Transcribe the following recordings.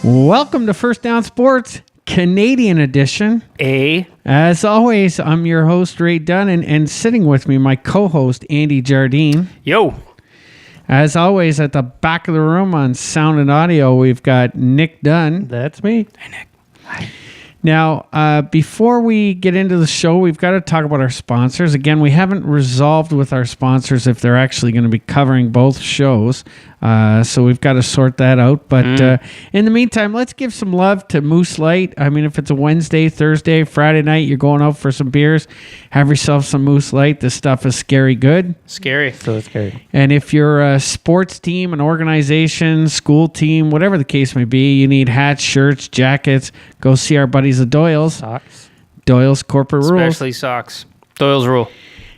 Welcome to First Down Sports, Canadian edition. As always, I'm your host, Wray Dunn, and sitting with me, my co-host, Andy Jardine. Yo. As always, at the back of the room on sound and audio, we've got Nick Dunn. That's me. Hey, Nick. Hi. Now, before we get into the show, we've got to talk about our sponsors. Again, we haven't resolved with our sponsors if they're actually going to be covering both shows. So we've got to sort that out. But in the meantime, let's give some love to Moose Light. I mean, if it's a Wednesday, Thursday, Friday night, you're going out for some beers, have yourself some Moose Light. This stuff is scary good. Scary. So scary. And if you're a sports team, an organization, school team, whatever the case may be, you need hats, shirts, jackets, go see our buddies at Doyle's. Socks. Doyle's Corporate Rules. Especially socks. Doyle's Rule.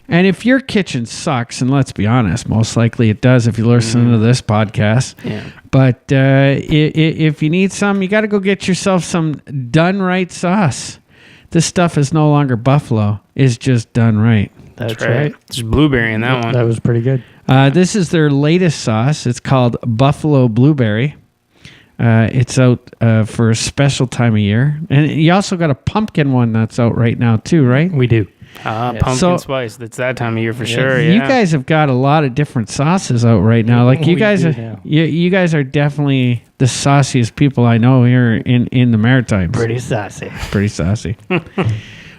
And if your kitchen sucks, and let's be honest, most likely it does if you listen to this podcast. Yeah. But if you need some, you got to go get yourself some done right sauce. This stuff is no longer buffalo. It's just done right. That's right. There's blueberry in that one. That was pretty good. This is their latest sauce. It's called Buffalo Blueberry. It's out for a special time of year. And you also got a pumpkin one that's out right now too, right? We do. Pumpkin spice. That's that time of year for sure. Yeah. You guys have got a lot of different sauces out right now. Like you guys are definitely the sauciest people I know here in the Maritimes. Pretty saucy. Pretty saucy.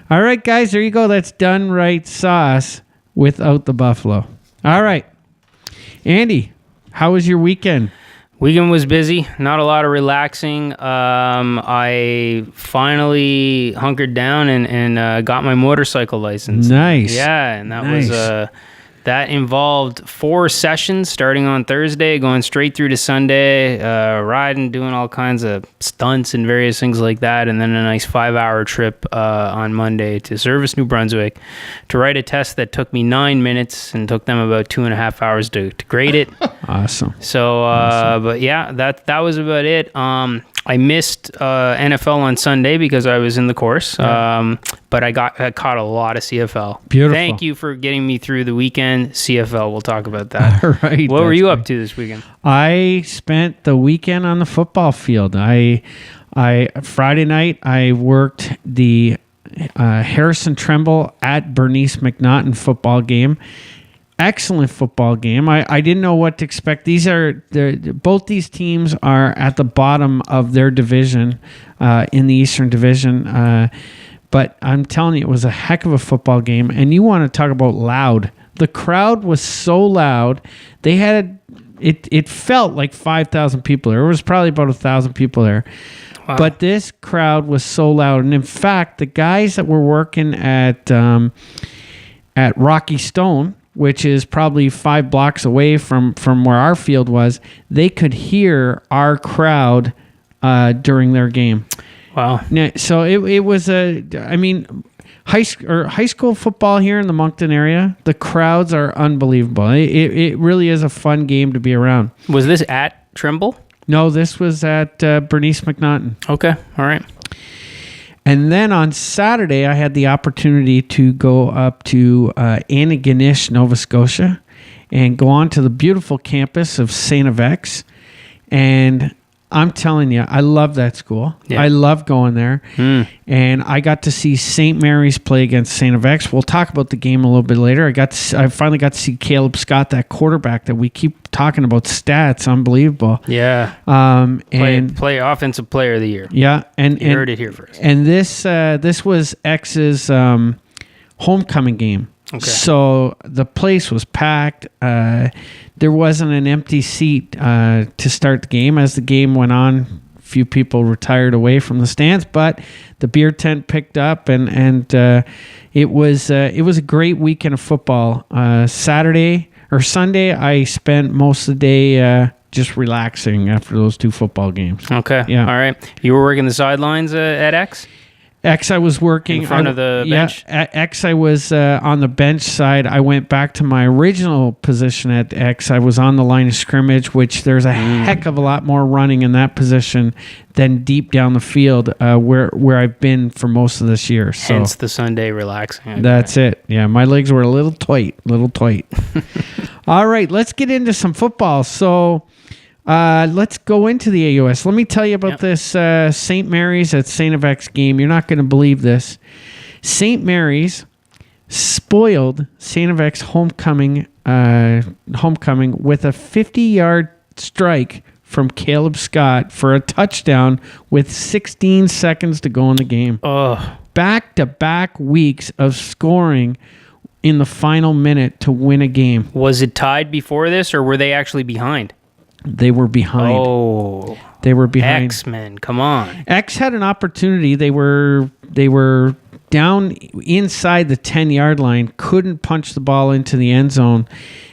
All right, guys, there you go. That's done right sauce without the buffalo. All right. Andy, how was your weekend? Weekend was busy. Not a lot of relaxing. I finally hunkered down and got my motorcycle license. Nice. Yeah, and that was that involved 4 sessions starting on Thursday, going straight through to Sunday, riding, doing all kinds of stunts and various things like that, and then a nice 5-hour trip on Monday to Service, New Brunswick, to write a test that took me 9 minutes and took them about 2.5 hours to grade it. Awesome. So, but yeah, that was about it. I missed NFL on Sunday because I was in the course, but I caught a lot of CFL. Beautiful. Thank you for getting me through the weekend. CFL, we'll talk about that. All right. What were you up to this weekend? I spent the weekend on the football field. I Friday night I worked the Harrison Tremble at Bernice McNaughton football game. Excellent football game. I didn't know what to expect. Both these teams are at the bottom of their division in the Eastern Division. But I'm telling you, it was a heck of a football game. And you want to talk about loud. The crowd was so loud. They had it felt like 5,000 people there. It was probably about 1,000 people there. Wow. But this crowd was so loud. And in fact, the guys that were working at Rocky Stone, which is probably 5 blocks away from where our field was, they could hear our crowd during their game. Wow. So it was high school football here in the Moncton area, the crowds are unbelievable. It really is a fun game to be around. Was this at Trimble? No, this was at Bernice McNaughton. Okay. All right. And then on Saturday, I had the opportunity to go up to Antigonish, Nova Scotia, and go on to the beautiful campus of St. Avex. And I'm telling you, I love that school. Yeah. I love going there. And I got to see St. Mary's play against St. Avex. We'll talk about the game a little bit later. I finally got to see Caleb Scott, that quarterback that we keep talking about stats. Unbelievable. Yeah. Play offensive player of the year. Yeah. And you heard it here first. And this was X's homecoming game. Okay. So the place was packed. There wasn't an empty seat to start the game. As the game went on, a few people retired away from the stands, but the beer tent picked up, and it was a great weekend of football. Saturday or Sunday, I spent most of the day just relaxing after those 2 football games. Okay. Yeah. All right. You were working the sidelines at X? X, I was working in front of the bench. At X, I was on the bench side. I went back to my original position at X. I was on the line of scrimmage, which there's a heck of a lot more running in that position than deep down the field, where I've been for most of this year. So hence the Sunday relaxing. Okay. That's it. Yeah, my legs were a little tight. All right, let's get into some football. So Let's go into the AUS. Let me tell you about this St. Mary's at St. FX game. You're not going to believe this. St. Mary's spoiled St. FX homecoming with a 50-yard strike from Caleb Scott for a touchdown with 16 seconds to go in the game. Back-to-back weeks of scoring in the final minute to win a game. Was it tied before this, or were they actually behind? They were behind. Oh, they were behind. X-Men, come on. X had an opportunity. They were down inside the 10-yard line, couldn't punch the ball into the end zone.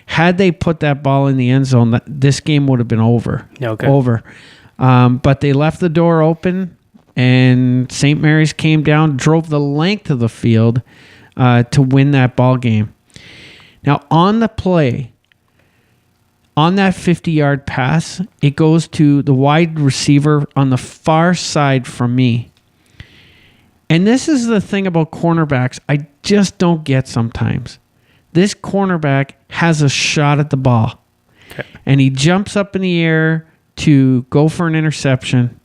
Had they put that ball in the end zone, this game would have been over. Okay. Over. But they left the door open, and St. Mary's came down, drove the length of the field to win that ball game. Now, on the play, on that 50-yard pass, it goes to the wide receiver on the far side from me. And this is the thing about cornerbacks I just don't get sometimes. This cornerback has a shot at the ball. Okay. And he jumps up in the air to go for an interception.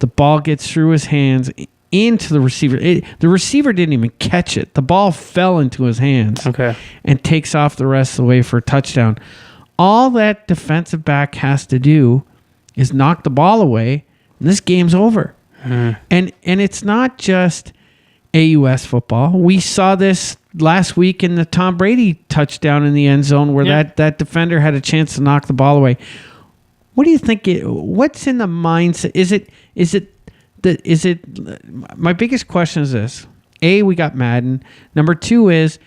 The ball gets through his hands into the receiver. The receiver didn't even catch it. The ball fell into his hands and takes off the rest of the way for a touchdown. All that defensive back has to do is knock the ball away, and this game's over. And it's not just AUS football. We saw this last week in the Tom Brady touchdown in the end zone where that defender had a chance to knock the ball away. What do you think? What's in the mindset? Is it? My biggest question is this: A, we got Madden. Number 2 is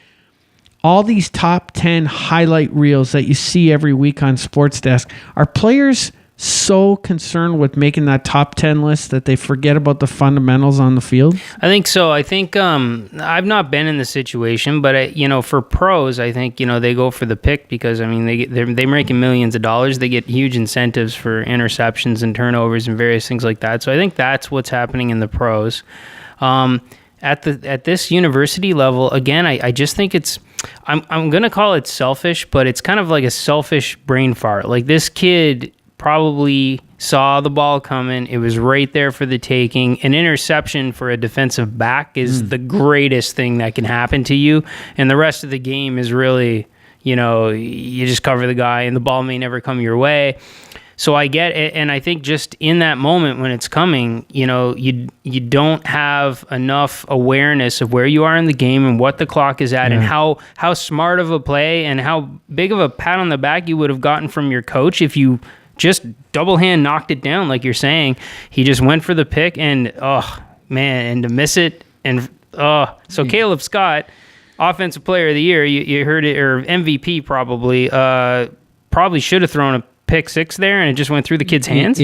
all these top 10 highlight reels that you see every week on Sports Desk. Are players so concerned with making that top 10 list that they forget about the fundamentals on the field? I think so. I think I've not been in the situation, but for pros, I think they go for the pick because they're making millions of dollars. They get huge incentives for interceptions and turnovers and various things like that. So I think that's what's happening in the pros. At this university level, again, I just think it's I'm gonna call it selfish, but it's kind of like a selfish brain fart. Like this kid probably saw the ball coming. It was right there for the taking. An interception for a defensive back is the greatest thing that can happen to you. And the rest of the game is really, you just cover the guy and the ball may never come your way. So I get it. And I think just in that moment when it's coming, you don't have enough awareness of where you are in the game and what the clock is at and how smart of a play and how big of a pat on the back you would have gotten from your coach if you just double hand knocked it down, like you're saying. He just went for the pick, and and to miss it, and so Caleb Scott, Offensive Player of the Year, you heard it, or MVP probably should have thrown a pick six there, and it just went through the kid's hands.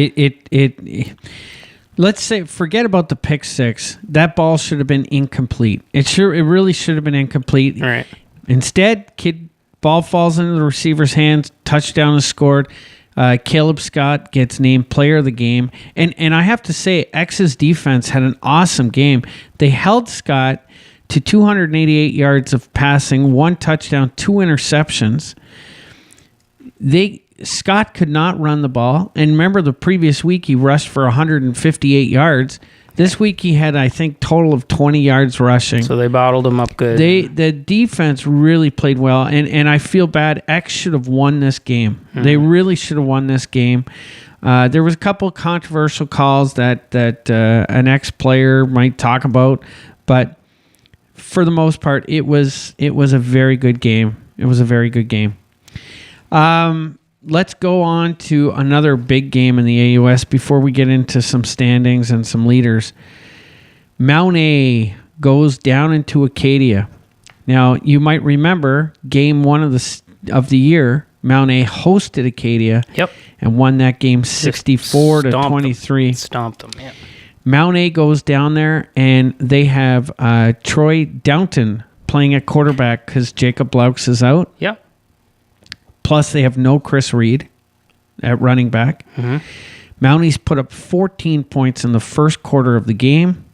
Let's say, forget about the pick six. That ball should have been incomplete. It really should have been incomplete. Right. Instead, ball falls into the receiver's hands. Touchdown is scored. Caleb Scott gets named player of the game. And I have to say, X's defense had an awesome game. They held Scott to 288 yards of passing, 1 touchdown, 2 interceptions. Scott could not run the ball. And remember, the previous week he rushed for 158 yards. This week he had, I think, total of 20 yards rushing. So they bottled him up good. The defense really played well, and I feel bad. X should have won this game. Mm-hmm. They really should have won this game. There was a couple of controversial calls that an X player might talk about, but for the most part, it was a very good game. It was a very good game. Let's go on to another big game in the AUS before we get into some standings and some leaders. Mount A goes down into Acadia. Now, you might remember game 1 of the year, Mount A hosted Acadia and won that game 64-23. Stomped them, yeah. Mount A goes down there, and they have Troy Downton playing at quarterback because Jacob Laux is out. Yep. Plus, they have no Chris Reed at running back. Mm-hmm. Mounties put up 14 points in the first quarter of the game.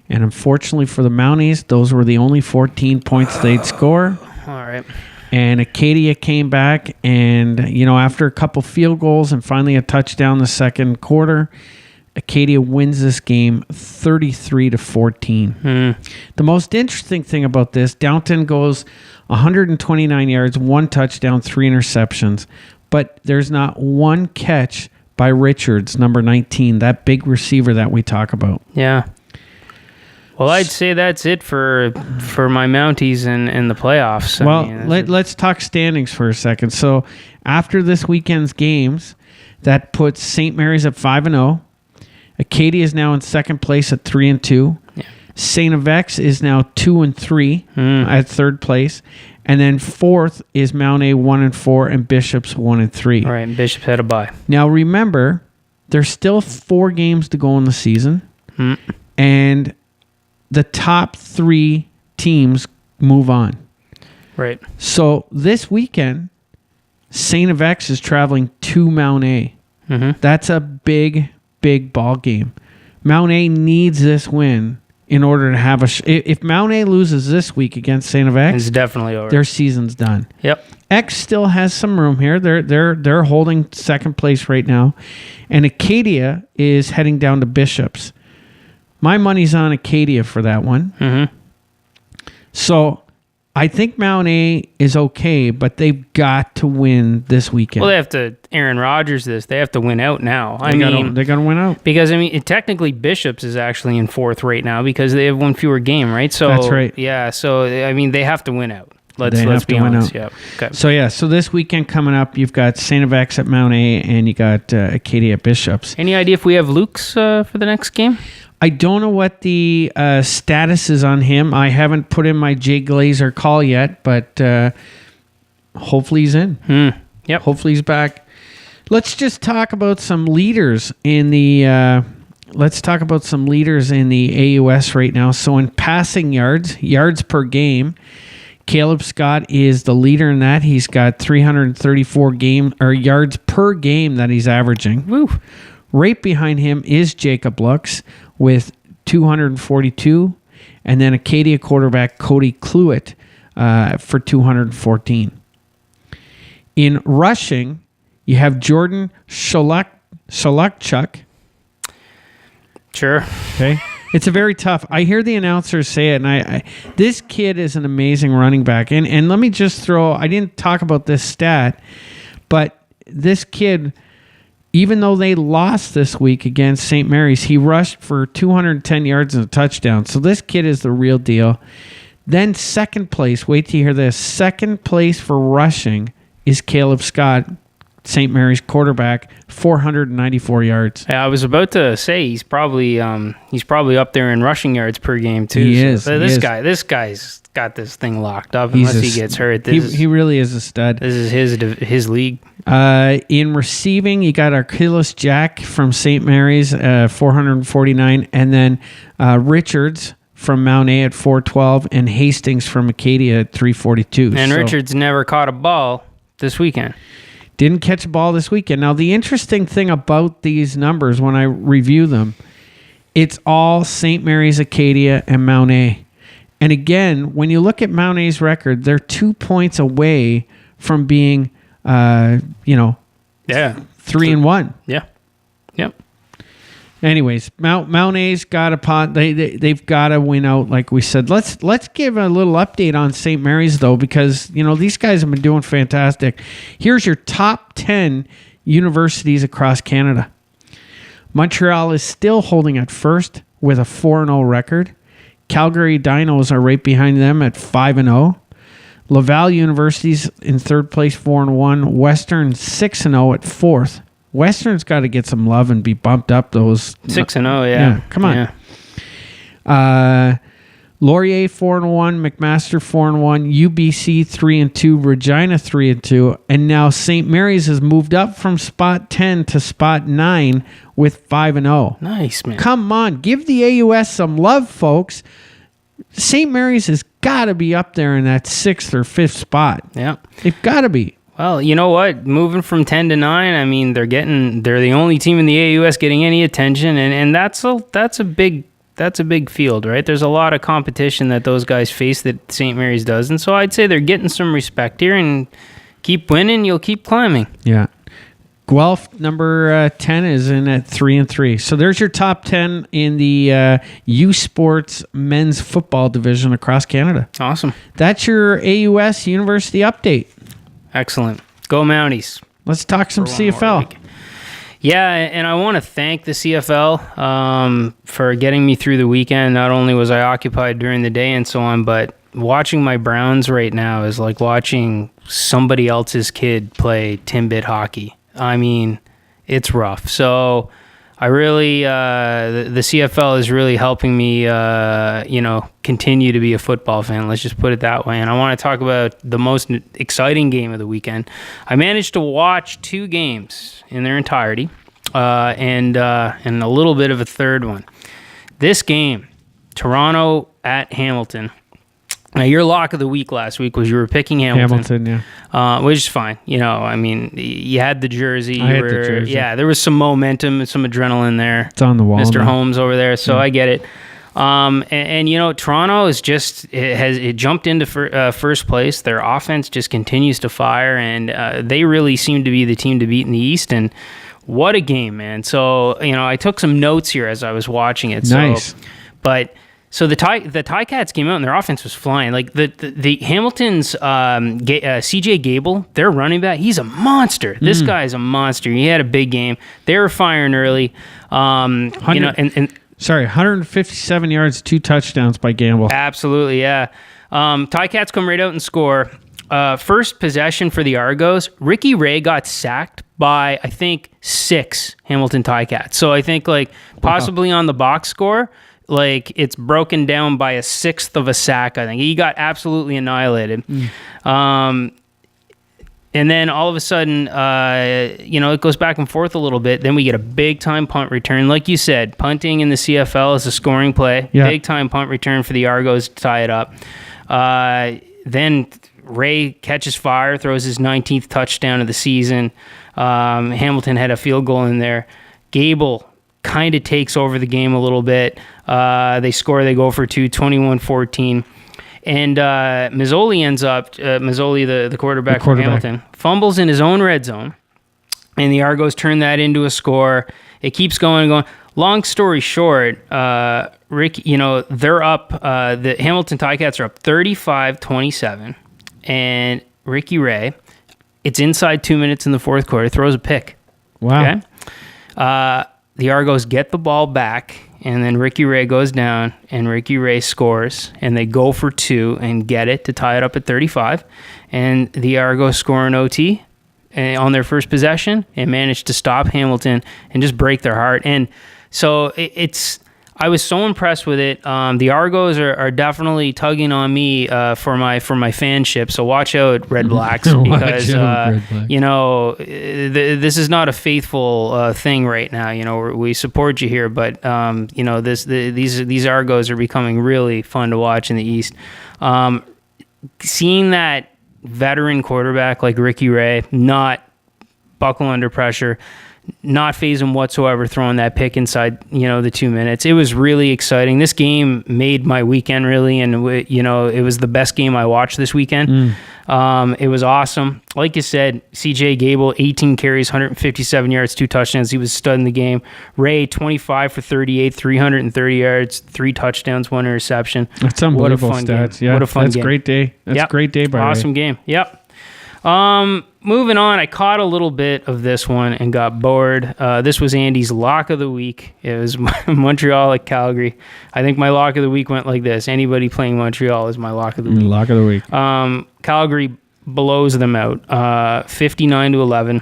And unfortunately for the Mounties, those were the only 14 points they'd score. All right. And Acadia came back, and after a couple field goals and finally a touchdown the second quarter, Acadia wins this game 33-14. The most interesting thing about this, Downton goes 129 yards, 1 touchdown, 3 interceptions, but there's not one catch by Richards, number 19, that big receiver that we talk about. Yeah. Well, I'd say that's it for my Mounties in the playoffs. Let's talk standings for a second. So after this weekend's games, that puts St. Mary's at 5-0. Acadia is now in second place at 3-2. Yeah. St. FX is now 2-3 at third place. And then fourth is Mount A 1-4 and Bishop's 1-3. All right, Bishop's had a bye. Now remember, there's still 4 games to go in the season. And the top 3 teams move on. Right. So this weekend, St. FX is traveling to Mount A. That's a big ball game. Mount A needs this win in order to have if Mount A loses this week against St. FX, it's definitely over. Their season's done. Yep. X still has some room here. They're holding second place right now, and Acadia is heading down to Bishop's. My money's on Acadia for that one. So I think Mount A is okay, but they've got to win this weekend. Well, they have to Aaron Rodgers this. They have to win out now. They got to win out. Because, technically Bishop's is actually in fourth right now because they have one fewer game, right? So that's right. Yeah, so, they have to win out. Let's be honest. Yeah. Okay. So this weekend coming up, you've got St. FX at Mount A and you got Acadia at Bishop's. Any idea if we have Luke's for the next game? I don't know what the status is on him. I haven't put in my Jay Glazer call yet, but hopefully he's in. Yep. Hopefully he's back. Let's just talk about some leaders in the AUS right now. So in passing yards per game, Caleb Scott is the leader in that. He's got 334 yards per game that he's averaging. Woo. Right behind him is Jacob Lux with 242, and then Acadia quarterback Cody Cluett for 214. In rushing, you have Jordan Sholakchuk. Sure. Okay. It's a very tough. I hear the announcers say it, and this kid is an amazing running back. And let me just throw, I didn't talk about this stat, but this kid, even though they lost this week against St. Mary's, he rushed for 210 yards and a touchdown. So this kid is the real deal. Then second place, wait till you hear this, second place for rushing is Caleb Scott, St. Mary's quarterback, 494 yards. Yeah, I was about to say he's probably up there in rushing yards per game too. He is. This guy's got this thing locked up unless he gets hurt. He really is a stud. This is his league. In receiving, you got Archilus Jack from St. Mary's, 449, and then Richards from Mount A at 412, and Hastings from Acadia at 342. And Richards never caught a ball this weekend. Didn't catch a ball this weekend. Now, the interesting thing about these numbers, when I review them, it's all St. Mary's, Acadia, and Mount A. And again, when you look at Mount A's record, they're 2 points away from being, 3-1. Yeah. Yep. Anyways, Mount A's got a pot. They've got to win out, like we said. Let's give a little update on St. Mary's though, because these guys have been doing fantastic. Here's your top 10 universities across Canada. Montreal is still holding at first with a 4-0 record. Calgary Dinos are right behind them at 5-0. Laval University's in third place, 4-1. Western 6-0 at fourth. Western's got to get some love and be bumped up. Those 6-0, yeah. Come on. Yeah. Laurier 4-1, McMaster 4-1, UBC 3-2, Regina 3-2, and now St. Mary's has moved up from spot 10 to spot 9 with 5-0. Nice, man. Come on, give the AUS some love, folks. St. Mary's has got to be up there in that 6th or 5th spot. Yeah, they've got to be. Well, you know what? Moving from 10 to 9, they're the only team in the AUS getting any attention, and that's a big that's a big field, right? There's a lot of competition that those guys face that St. Mary's doesn't. So I'd say they're getting some respect here, and keep winning, you'll keep climbing. Yeah. Guelph, number 10, is in at 3-3. So there's your top 10 in the USports men's football division across Canada. Awesome. That's your AUS University update. Excellent. Go Mounties. Let's talk some CFL. Yeah, and I want to thank the CFL for getting me through the weekend. Not only was I occupied during the day and so on, but watching my Browns right now is like watching somebody else's kid play Timbit hockey. I mean, it's rough. So I really, the CFL is really helping me, continue to be a football fan. Let's just put it that way. And I want to talk about the most exciting game of the weekend. I managed to watch 2 games in their entirety, and a little bit of a third one. This game, Toronto at Hamilton. Now, your lock of the week last week was you were picking Hamilton. Yeah. Which is fine. I mean, you had the jersey. I had the jersey. Yeah, there was some momentum and some adrenaline there. It's on the wall. Mr. now. Holmes over there, so I get it. Toronto is just it jumped into first place. Their offense just continues to fire, and they really seem to be the team to beat in the East. And what a game, man! So I took some notes here as I was watching it. Nice, So the Ticats came out and their offense was flying. Like the Hamilton's CJ Gable, their running back, he's a monster. This guy's a monster. He had a big game. They were firing early. 157 yards, 2 touchdowns by Gamble. Absolutely, yeah. Ticats come right out and score. First possession for the Argos, Ricky Wray got sacked by, I think, 6 Hamilton Ticats. So I think possibly on the box score, it's broken down by 1/6 of a sack, I think. He got absolutely annihilated. And then all of a sudden, it goes back and forth a little bit. Then we get a big-time punt return. Like you said, punting in the CFL is a scoring play. Yeah. Big-time punt return for the Argos to tie it up. Then Wray catches fire, throws his 19th touchdown of the season. Hamilton had a field goal in there. Gable kind of takes over the game a little bit. They score, they go for 2, 21-14. And Mazzoli ends up, the quarterback for Hamilton, fumbles in his own red zone. And the Argos turn that into a score. It keeps going. Long story short, Rick, they're up, the Hamilton Ticats are up 35-27. And Ricky Wray, it's inside 2 minutes in the fourth quarter, throws a pick. Wow. Okay? The Argos get the ball back, and then Ricky Wray goes down, and Ricky Wray scores, and they go for 2 and get it to tie it up at 35. And the Argos score an OT on their first possession and manage to stop Hamilton and just break their heart. And so I was so impressed with it. The Argos are definitely tugging on me for my fanship. So watch out, Red Blacks, because this is not a faithful thing right now. We support you here, but these Argos are becoming really fun to watch in the East. Seeing that veteran quarterback like Ricky Wray not buckle under pressure, not phase him whatsoever, throwing that pick inside, the 2 minutes. It was really exciting. This game made my weekend, really, and, it was the best game I watched this weekend. It was awesome. Like you said, CJ Gable, 18 carries, 157 yards, 2 touchdowns. He was stud in the game. Ray, 25 for 38, 330 yards, 3 touchdowns, 1 interception. That's unbelievable stats. Yeah, what a fun game. That's a great day. That's a great day by Ray. Awesome game. Yep. Moving on, I caught a little bit of this one and got bored. This was Andy's lock of the week. It was Montreal at Calgary. I think my lock of the week went like this. Anybody playing Montreal is my lock of the week. Lock of the week. Calgary blows them out, 59-11.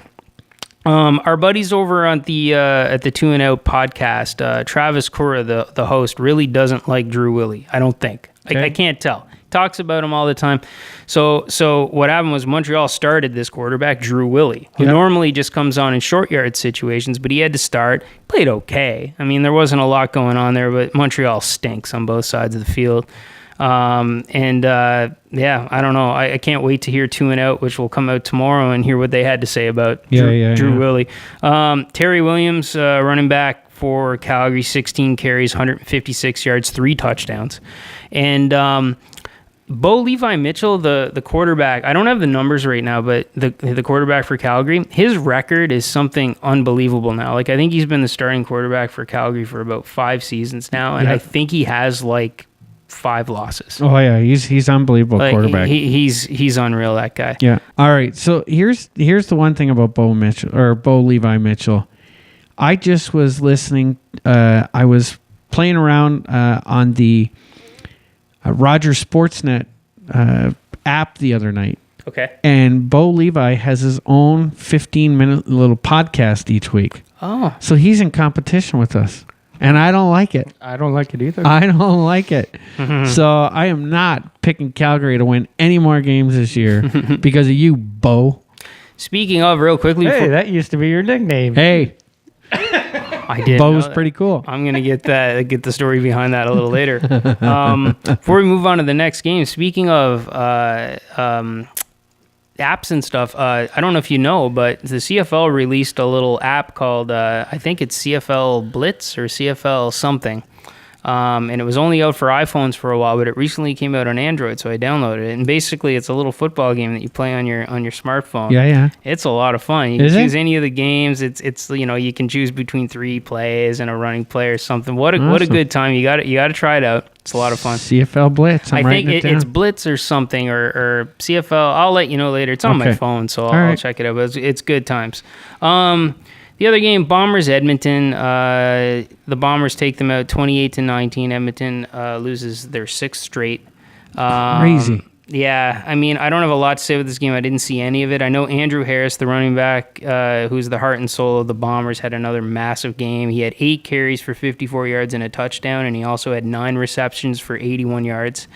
Our buddies over on the at the 2 and Out podcast, Travis Cura, the host, really doesn't like Drew Willie. I don't think. Okay. I can't tell. Talks about him all the time. So what happened was Montreal started this quarterback, Drew Willie, who normally just comes on in short yard situations, but he had to start. Played okay. I mean, there wasn't a lot going on there, but Montreal stinks on both sides of the field. I don't know. I can't wait to hear 2 and Out, which will come out tomorrow, and hear what they had to say about Drew Willie. Terry Williams, running back for Calgary, 16 carries, 156 yards, 3 touchdowns. And Bo Levi Mitchell, the quarterback, I don't have the numbers right now, but the quarterback for Calgary, his record is something unbelievable now. Like, I think he's been the starting quarterback for Calgary for about 5 seasons now, and I think he has like 5 losses. Oh yeah, he's unbelievable quarterback. He's unreal, that guy. Yeah. All right. So here's the one thing about Bo Levi Mitchell. I just was listening. I was playing around on the Rogers Sportsnet app the other night. Okay. And Bo Levi has his own 15-minute little podcast each week. Oh. So he's in competition with us. And I don't like it. I don't like it either. I don't like it. So I am not picking Calgary to win any more games this year because of you, Bo. Speaking of, real quickly. Hey, that used to be your nickname. Hey. I did. Bo's pretty cool. I'm gonna get the story behind that a little later. Before we move on to the next game, speaking of apps and stuff, I don't know if you know, but the CFL released a little app called I think it's CFL Blitz or CFL something. And it was only out for iPhones for a while, but it recently came out on Android, so I downloaded it. And basically, it's a little football game that you play on your smartphone. Yeah. It's a lot of fun. You can choose any of the games. It's you can choose between 3 plays and a running play or something. What a good time. You got to try it out. It's a lot of fun. CFL Blitz. I think it's Blitz or something or CFL. I'll let you know later. It's on my phone, so I'll check it out. But it's good times. The other game, Bombers Edmonton. The Bombers take them out 28-19. Edmonton loses their 6th straight. Crazy. Yeah, I mean, I don't have a lot to say with this game. I didn't see any of it. I know Andrew Harris, the running back, who's the heart and soul of the Bombers, had another massive game. He had 8 carries for 54 yards and a touchdown, and he also had 9 receptions for 81 yards.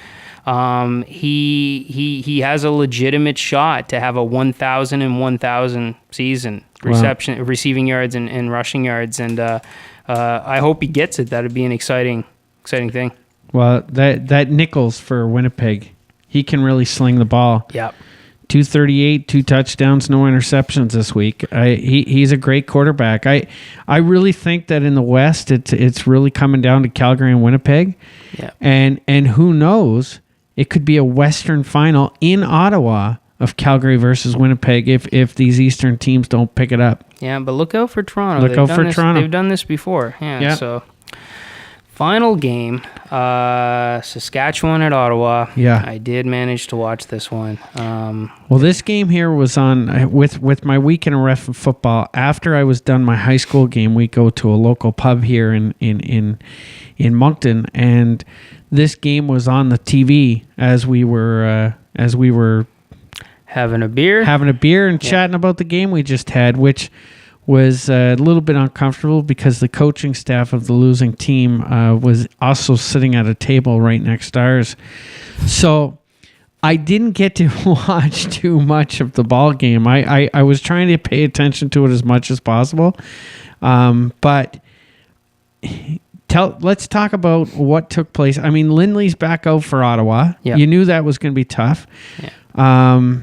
He has a legitimate shot to have a 1,000 and 1,000 season. Receiving yards and rushing yards, and I hope he gets it. That'd be an exciting thing. Well, that Nichols for Winnipeg, he can really sling the ball. Yep. 238, 2 touchdowns, no interceptions this week. He's a great quarterback. I really think that in the West, it's really coming down to Calgary and Winnipeg. Yeah. And who knows, it could be a Western final in Ottawa of Calgary versus Winnipeg if these Eastern teams don't pick it up. Yeah, but look out for Toronto. Toronto. They've done this before. Yeah. So, final game, Saskatchewan at Ottawa. Yeah. I did manage to watch this one. Well, this game here was on with my weekend of ref football. After I was done my high school game, we go to a local pub here in Moncton, and this game was on the TV as we were having a beer and chatting about the game we just had, which was a little bit uncomfortable because the coaching staff of the losing team was also sitting at a table right next to ours. So I didn't get to watch too much of the ball game. I was trying to pay attention to it as much as possible. But let's talk about what took place. I mean, Lindley's back out for Ottawa. Yep. You knew that was going to be tough. Yeah.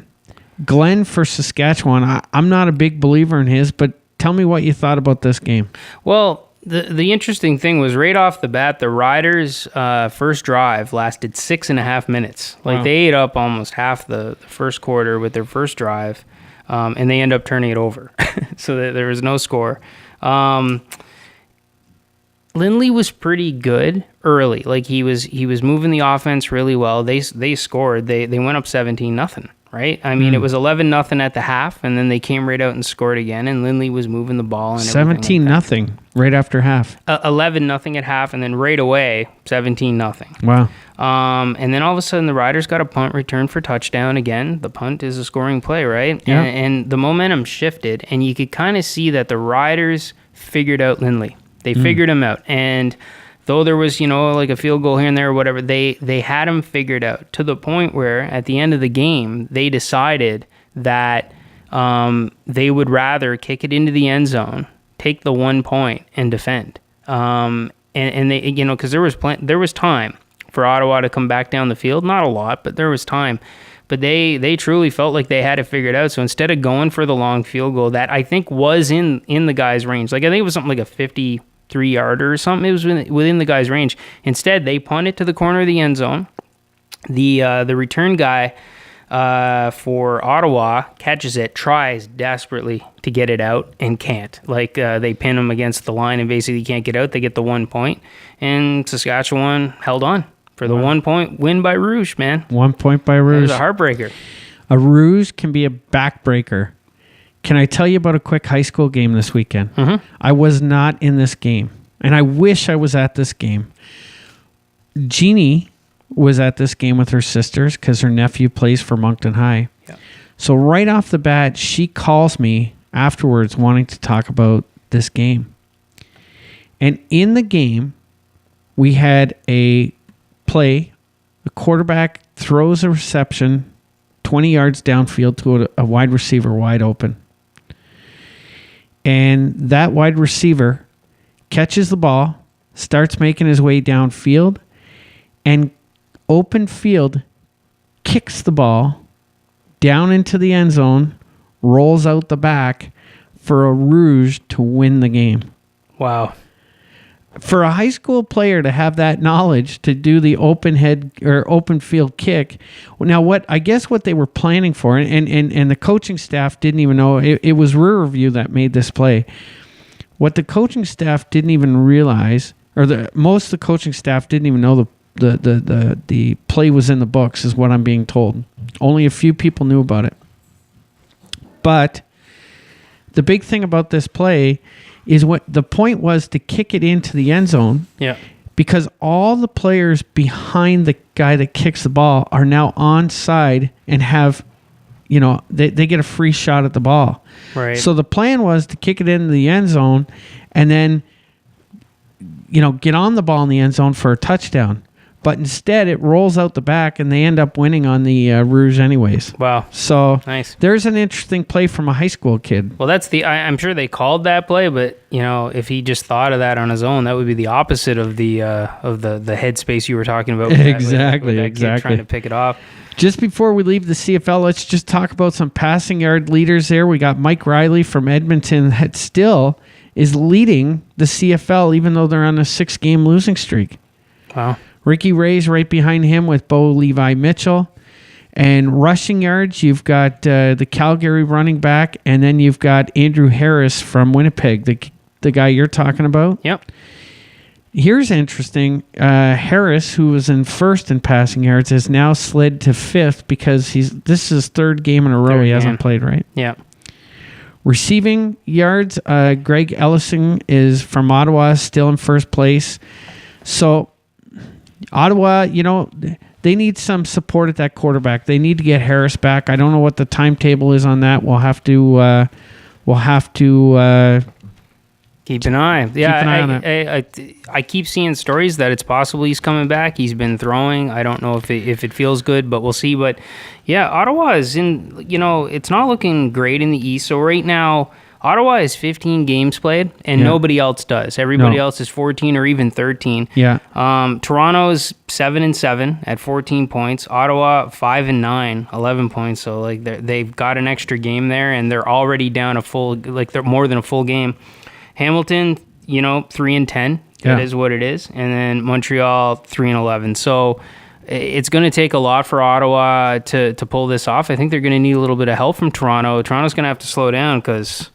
Glenn for Saskatchewan, I'm not a big believer in his, but tell me what you thought about this game. Well, the interesting thing was right off the bat, the Riders' first drive lasted 6.5 minutes. Like, they ate up almost half the first quarter with their first drive, and they end up turning it over. So there was no score. Lindley was pretty good early. Like, he was moving the offense really well. They scored. They went up 17-0. Right? I mean, it was 11-0 at the half, and then they came right out and scored again, and Lindley was moving the ball. And 17-0 right after half. 11-0 at half, and then right away, 17-0. Wow. And then all of a sudden, the Riders got a punt return for touchdown. Again, the punt is a scoring play, right? Yeah. And the momentum shifted, and you could kind of see that the Riders figured out Lindley. They figured him out, and though there was, like a field goal here and there or whatever, they had him figured out to the point where at the end of the game, they decided that they would rather kick it into the end zone, take the 1 point, and defend. And they, because there was time for Ottawa to come back down the field. Not a lot, but there was time. But they truly felt like they had it figured out. So instead of going for the long field goal that I think was in the guy's range, like I think it was something like a 50 3-yarder or something. It was within the guy's range. Instead, they punt it to the corner of the end zone. The return guy for Ottawa catches it, tries desperately to get it out, and can't. Like, they pin him against the line and basically can't get out. They get the 1 point, and Saskatchewan held on for the 1 point win by Rouge, man. 1 point by Rouge. It was a heartbreaker. A Rouge can be a backbreaker. Can I tell you about a quick high school game this weekend? Mm-hmm. I was not in this game, and I wish I was at this game. Jeannie was at this game with her sisters because her nephew plays for Moncton High. Yeah. So right off the bat, she calls me afterwards wanting to talk about this game. And in the game, we had a play. The quarterback throws a reception 20 yards downfield to a wide receiver wide open. And that wide receiver catches the ball, starts making his way downfield, and open field kicks the ball down into the end zone, rolls out the back for a Rouge to win the game. Wow. For a high school player to have that knowledge to do the open head or open field kick. Now, what they were planning for, and the coaching staff didn't even know, it was Rear Review that made this play. What the coaching staff didn't even realize, or most of the coaching staff didn't even know the play was in the books, is what I'm being told. Only a few people knew about it. But the big thing about this play is what the point was, to kick it into the end zone. Yeah. Because all the players behind the guy that kicks the ball are now onside and have, they get a free shot at the ball. Right. So the plan was to kick it into the end zone and then, get on the ball in the end zone for a touchdown. But instead, it rolls out the back, and they end up winning on the Rouge anyways. Wow. So nice. There's an interesting play from a high school kid. Well, that's I'm sure they called that play, but if he just thought of that on his own, that would be the opposite of the headspace you were talking about. Exactly. Kid trying to pick it off. Just before we leave the CFL, let's just talk about some passing yard leaders there. We got Mike Riley from Edmonton that still is leading the CFL, even though they're on a 6-game losing streak. Wow. Ricky Ray's right behind him with Bo Levi Mitchell. And rushing yards, you've got the Calgary running back, and then you've got Andrew Harris from Winnipeg, the guy you're talking about. Yep. Here's interesting. Harris, who was in first in passing yards, has now slid to fifth because this is his third game in a row he hasn't played, right? Yeah. Receiving yards, Greg Ellison is from Ottawa, still in first place. So Ottawa, they need some support at that quarterback. They need to get Harris back. I don't know what the timetable is on that. We'll have to keep an eye. Yeah, keep an eye on it. I keep seeing stories that it's possible he's coming back. He's been throwing. I don't know if it feels good, but we'll see. But yeah, Ottawa is in. It's not looking great in the East. So right now, Ottawa has 15 games played, and nobody else does. Everybody else is 14 or even 13. Yeah. Toronto's 7-7 at 14 points. Ottawa 5-9, 11 points. So like they've got an extra game there, and they're already down they're more than a full game. Hamilton, 3-10. That is what it is. And then Montreal 3-11. So it's going to take a lot for Ottawa to pull this off. I think they're going to need a little bit of help from Toronto. Toronto's going to have to slow down because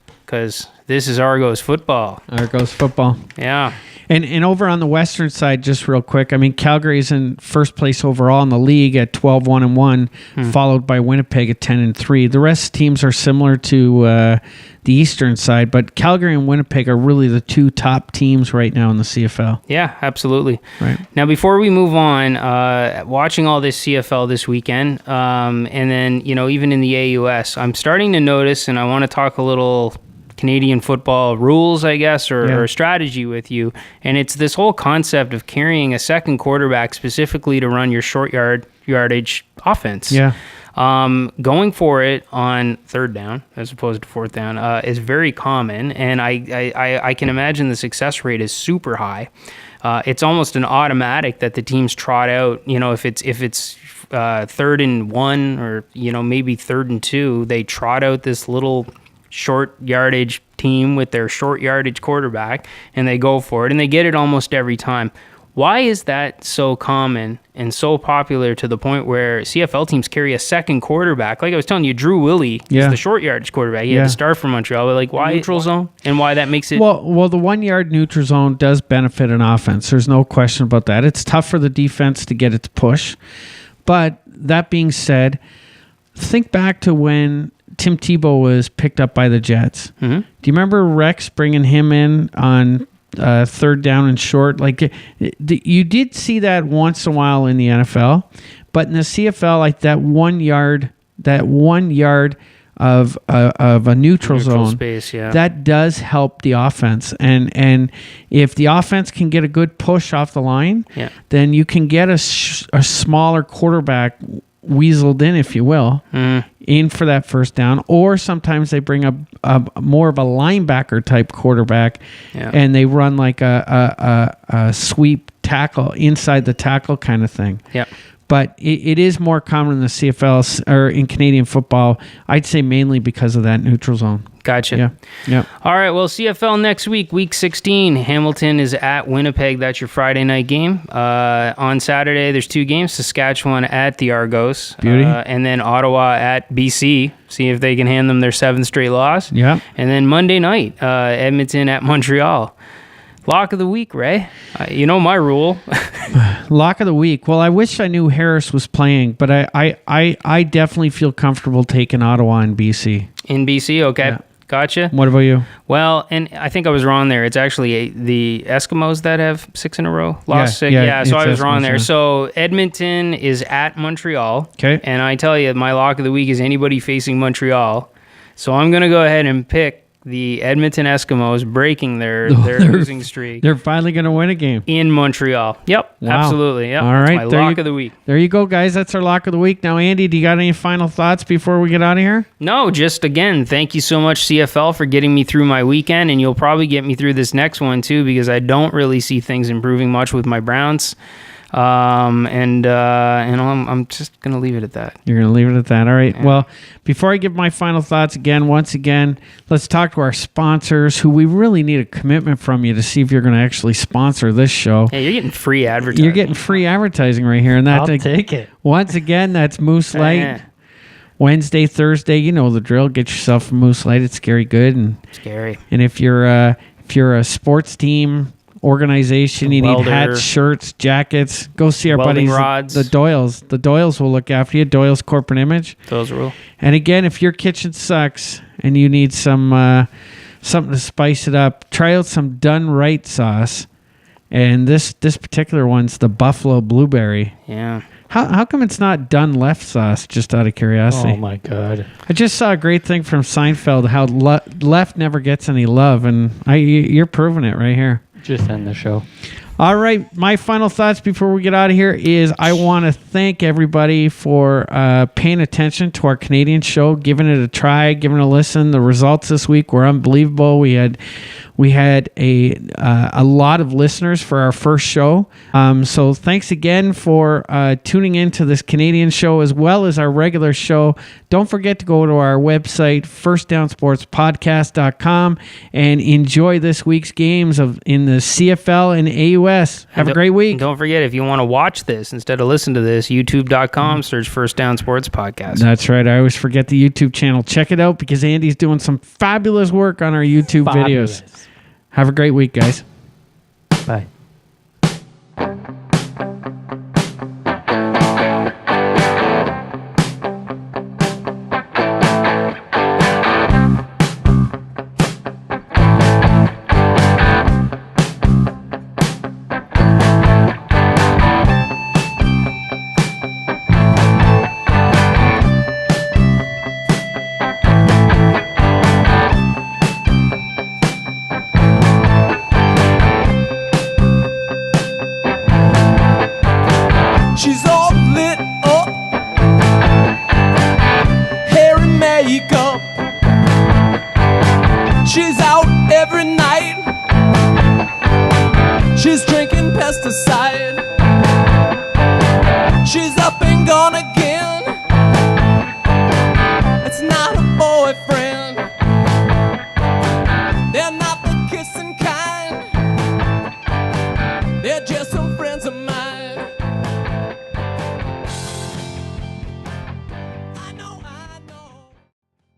this is Argos football. Argos football. Yeah. And over on the western side, just real quick, I mean, Calgary's in first place overall in the league at 12-1-1, followed by Winnipeg at 10-3. The rest teams are similar to the eastern side, but Calgary and Winnipeg are really the two top teams right now in the CFL. Yeah, absolutely. Right. Now, before we move on, watching all this CFL this weekend, and then, even in the AUS, I'm starting to notice, and I want to talk a little Canadian football rules, I guess, or strategy with you. And it's this whole concept of carrying a second quarterback specifically to run your short yardage offense. Yeah. Going for it on third down as opposed to fourth down is very common, and I can imagine the success rate is super high. It's almost an automatic that the teams trot out. If it's 3rd and 1 or maybe 3rd and 2, they trot out this little short yardage team with their short yardage quarterback, and they go for it, and they get it almost every time. Why is that so common and so popular to the point where CFL teams carry a second quarterback? Like I was telling you, Drew Willie is the short yardage quarterback. He had to start for Montreal. But like, why neutral zone and why that makes it? Well, the 1 yard neutral zone does benefit an offense. There's no question about that. It's tough for the defense to get its push. But that being said, think back to when Tim Tebow was picked up by the Jets. Mm-hmm. Do you remember Rex bringing him in on third down and short? Like you did see that once in a while in the NFL, but in the CFL, like that 1 yard of a neutral zone space, that does help the offense. And if the offense can get a good push off the line, then you can get a smaller quarterback weaseled in, if you will, in for that first down. Or sometimes they bring a more of a linebacker type quarterback, and they run like a sweep tackle inside the tackle kind of thing. Yeah. But it is more common in the CFL or in Canadian football, I'd say mainly because of that neutral zone. Gotcha. Yeah. All right, well, CFL next week, Week 16. Hamilton is at Winnipeg. That's your Friday night game. On Saturday, there's 2 games. Saskatchewan at the Argos. Beauty. And then Ottawa at BC. See if they can hand them their 7th straight loss. Yeah. And then Monday night, Edmonton at Montreal. Lock of the week, Ray. You know my rule. Lock of the week. Well, I wish I knew Harris was playing, but I definitely feel comfortable taking Ottawa and BC. In BC, okay. Yeah. Gotcha. What about you? Well, and I think I was wrong there. It's actually the Eskimos that have 6 in a row. Lost 6. Yeah, so I was wrong there. So Edmonton is at Montreal. Okay. And I tell you, my lock of the week is anybody facing Montreal. So I'm going to go ahead and pick the Edmonton Eskimos breaking their losing streak. They're finally going to win a game. In Montreal. Yep, wow. Absolutely. Yep. All right. That's my lock of the week. There you go, guys. That's our lock of the week. Now, Andy, do you got any final thoughts before we get out of here? No, just again, thank you so much, CFL, for getting me through my weekend, and you'll probably get me through this next one, too, because I don't really see things improving much with my Browns. I'm just going to leave it at that. You're going to leave it at that. All right. Yeah. Well, before I give my final thoughts once again, let's talk to our sponsors who we really need a commitment from you to see if you're going to actually sponsor this show. Hey, you're getting free advertising. You're getting free advertising right here. And I'll take it. Once again, that's Moose Light. Wednesday, Thursday, you know the drill. Get yourself a Moose Light. It's scary good. Scary. And if you're a sports team organization, you need hats, shirts, jackets, go see our buddies rods. The Doyles. The Doyles will look after you. Doyle's Corporate Image. Those rule. And again, if your kitchen sucks and you need some something to spice it up, try out some Done Right sauce. And this particular one's the Buffalo Blueberry. Yeah. How come it's not Done Left sauce, just out of curiosity? Oh, my God. I just saw a great thing from Seinfeld, how left never gets any love, and you're proving it right here. Just end the show. All right. My final thoughts before we get out of here is I want to thank everybody for paying attention to our Canadian show, giving it a try, giving it a listen. The results this week were unbelievable. We had a lot of listeners for our first show. So thanks again for tuning into this Canadian show as well as our regular show. Don't forget to go to our website, firstdownsportspodcast.com, and enjoy this week's games in the CFL and AUS. Have a great week. Don't forget, if you want to watch this instead of listen to this, youtube.com, search First Down Sports Podcast. That's right. I always forget the YouTube channel. Check it out because Andy's doing some fabulous work on our YouTube videos. Have a great week, guys. Bye. She's all lit up, hair and makeup. She's out every night. She's drinking pesticide. She's up and gone again. It's not a boyfriend. just